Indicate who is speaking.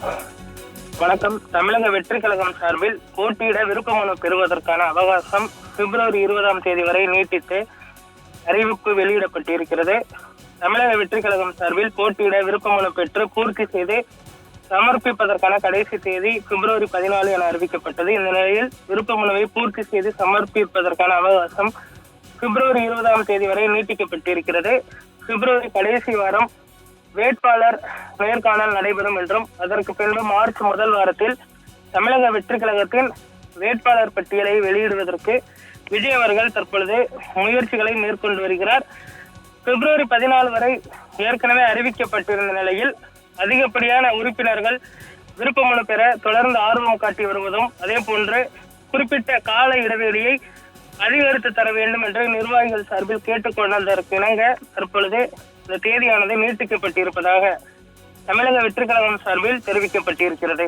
Speaker 1: வணக்கம். தமிழக வெற்றி கழகம் சார்பில் போட்டியிட விருப்ப மனு பெறுவதற்கான அவகாசம் பிப்ரவரி 20 வரை நீட்டித்து அறிவிப்பு வெளியிடப்பட்டிருக்கிறது. தமிழக வெற்றி கழகம் சார்பில் போட்டியிட விருப்ப மனு பெற்று பூர்த்தி செய்து சமர்ப்பிப்பதற்கான கடைசி தேதி பிப்ரவரி 14 என அறிவிக்கப்பட்டது. இந்த நிலையில் விருப்ப மனுவை பூர்த்தி செய்து சமர்ப்பிப்பதற்கான அவகாசம் பிப்ரவரி 20 வரை நீட்டிக்கப்பட்டிருக்கிறது. பிப்ரவரி கடைசி வாரம் வேட்பாளர் நேர்காணல் நடைபெறும் என்றும் அதற்கு பின்பு மார்ச் முதல் வாரத்தில் தமிழக வெற்றி கழகத்தின் வேட்பாளர் பட்டியலை வெளியிடுவதற்கு விஜய் அவர்கள் தற்பொழுது முயற்சிகளை மேற்கொண்டு வருகிறார். பிப்ரவரி 14 வரை ஏற்கனவே அறிவிக்கப்பட்டிருந்த நிலையில் அதிகப்படியான உறுப்பினர்கள் விருப்ப மனு பெற தொடர்ந்து ஆர்வம் காட்டி வருவதும் அதே போன்று குறிப்பிட்ட கால இடைவெளியை அதிகரித்து தர வேண்டும் என்று நிர்வாகிகள் சார்பில் கேட்டுக்கொண்டதற்கு இணங்க தற்பொழுது இந்த தேதியானது நீட்டிக்கப்பட்டிருப்பதாக தமிழக வெற்றி கழகம் சார்பில் தெரிவிக்கப்பட்டிருக்கிறது.